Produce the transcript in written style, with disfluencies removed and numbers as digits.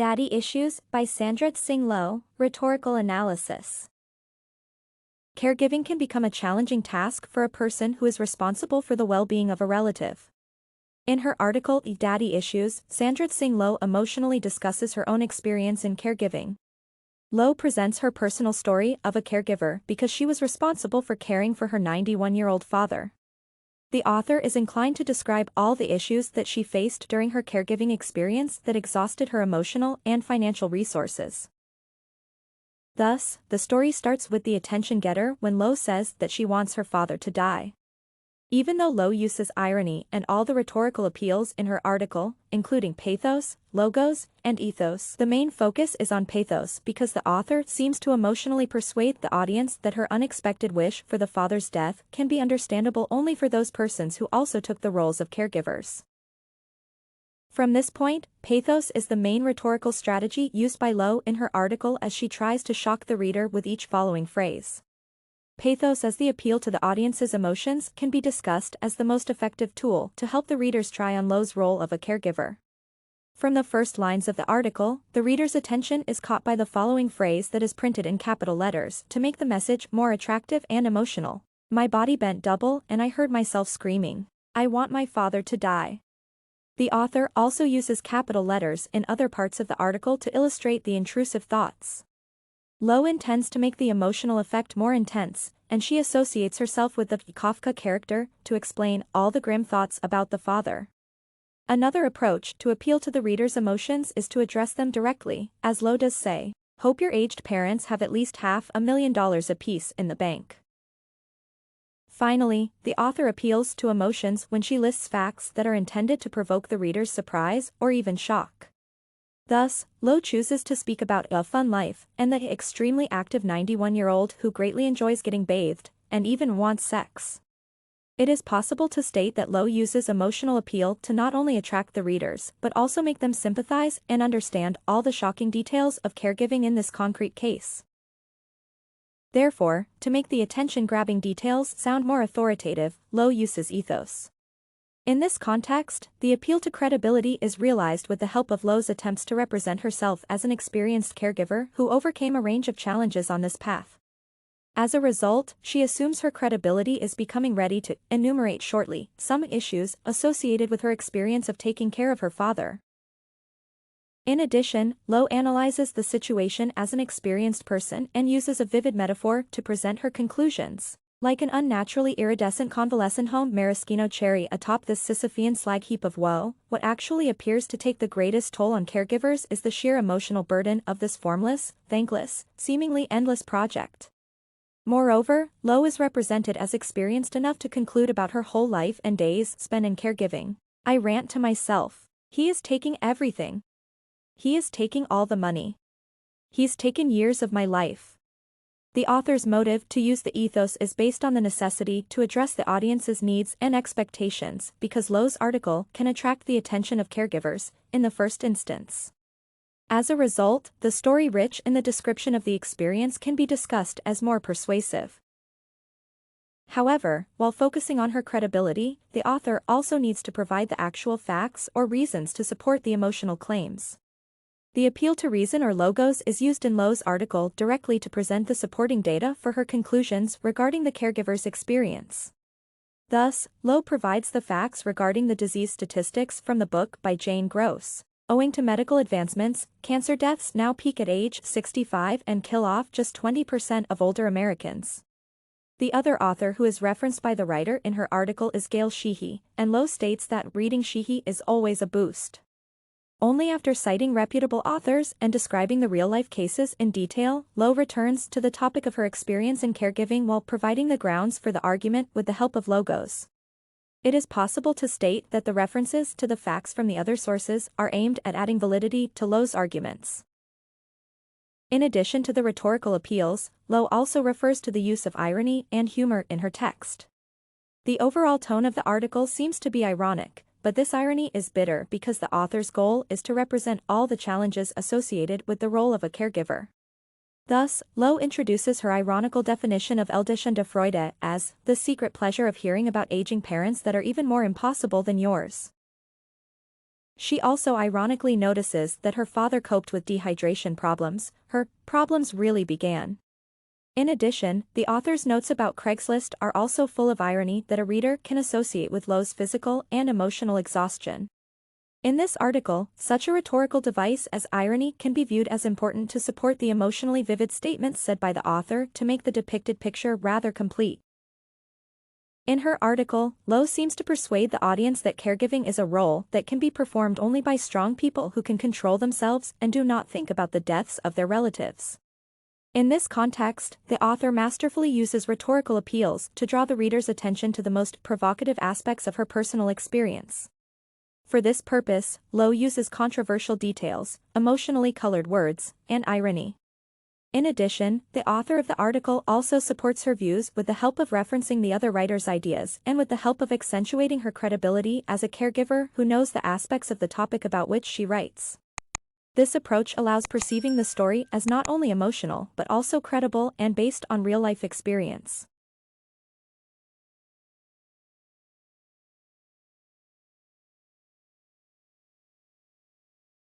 Daddy Issues by Sandra Tsing Loh, Rhetorical Analysis. Caregiving can become a challenging task for a person who is responsible for the well-being of a relative. In her article Daddy Issues, Sandra Tsing Loh emotionally discusses her own experience in caregiving. Loh presents her personal story of a caregiver because she was responsible for caring for her 91-year-old father. The author is inclined to describe all the issues that she faced during her caregiving experience that exhausted her emotional and financial resources. Thus, the story starts with the attention-getter when Loh says that she wants her father to die. Even though Loh uses irony and all the rhetorical appeals in her article, including pathos, logos, and ethos, the main focus is on pathos because the author seems to emotionally persuade the audience that her unexpected wish for the father's death can be understandable only for those persons who also took the roles of caregivers. From this point, pathos is the main rhetorical strategy used by Loh in her article as she tries to shock the reader with each following phrase. Pathos as the appeal to the audience's emotions can be discussed as the most effective tool to help the readers try on Loh's role of a caregiver. From the first lines of the article, the reader's attention is caught by the following phrase that is printed in capital letters to make the message more attractive and emotional. My body bent double and I heard myself screaming, "I want my father to die." The author also uses capital letters in other parts of the article to illustrate the intrusive thoughts. Loh intends to make the emotional effect more intense, and she associates herself with the Kafka character to explain all the grim thoughts about the father. Another approach to appeal to the reader's emotions is to address them directly, as Loh does say, "Hope your aged parents have at least $500,000 apiece in the bank." Finally, the author appeals to emotions when she lists facts that are intended to provoke the reader's surprise or even shock. Thus, Loh chooses to speak about a fun life and the extremely active 91-year-old who greatly enjoys getting bathed and even wants sex. It is possible to state that Loh uses emotional appeal to not only attract the readers but also make them sympathize and understand all the shocking details of caregiving in this concrete case. Therefore, to make the attention-grabbing details sound more authoritative, Loh uses ethos. In this context, the appeal to credibility is realized with the help of Loh's attempts to represent herself as an experienced caregiver who overcame a range of challenges on this path. As a result, she assumes her credibility is becoming ready to enumerate shortly some issues associated with her experience of taking care of her father. In addition, Loh analyzes the situation as an experienced person and uses a vivid metaphor to present her conclusions. Like an unnaturally iridescent convalescent home maraschino cherry atop this Sisyphean slag heap of woe, what actually appears to take the greatest toll on caregivers is the sheer emotional burden of this formless, thankless, seemingly endless project. Moreover, Loh is represented as experienced enough to conclude about her whole life and days spent in caregiving. I rant to myself. He is taking everything. He is taking all the money. He's taken years of my life. The author's motive to use the ethos is based on the necessity to address the audience's needs and expectations because Loh's article can attract the attention of caregivers, in the first instance. As a result, the story rich in the description of the experience can be discussed as more persuasive. However, while focusing on her credibility, the author also needs to provide the actual facts or reasons to support the emotional claims. The appeal to reason or logos is used in Loh's article directly to present the supporting data for her conclusions regarding the caregiver's experience. Thus, Loh provides the facts regarding the disease statistics from the book by Jane Gross. Owing to medical advancements, cancer deaths now peak at age 65 and kill off just 20% of older Americans. The other author who is referenced by the writer in her article is Gail Sheehy, and Loh states that reading Sheehy is always a boost. Only after citing reputable authors and describing the real-life cases in detail, Loh returns to the topic of her experience in caregiving while providing the grounds for the argument with the help of logos. It is possible to state that the references to the facts from the other sources are aimed at adding validity to Loh's arguments. In addition to the rhetorical appeals, Loh also refers to the use of irony and humor in her text. The overall tone of the article seems to be ironic, but this irony is bitter because the author's goal is to represent all the challenges associated with the role of a caregiver. Thus, Loh introduces her ironical definition of Eldischen de Freude as the secret pleasure of hearing about aging parents that are even more impossible than yours. she also ironically notices that her father coped with dehydration problems. Her problems really began. In addition, the author's notes about Craigslist are also full of irony that a reader can associate with Loh's physical and emotional exhaustion. In this article, such a rhetorical device as irony can be viewed as important to support the emotionally vivid statements said by the author to make the depicted picture rather complete. In her article, Loh seems to persuade the audience that caregiving is a role that can be performed only by strong people who can control themselves and do not think about the deaths of their relatives. In this context, the author masterfully uses rhetorical appeals to draw the reader's attention to the most provocative aspects of her personal experience. For this purpose, Loh uses controversial details, emotionally colored words, and irony. In addition, the author of the article also supports her views with the help of referencing the other writer's ideas and with the help of accentuating her credibility as a caregiver who knows the aspects of the topic about which she writes. This approach allows perceiving the story as not only emotional but also credible and based on real-life experience.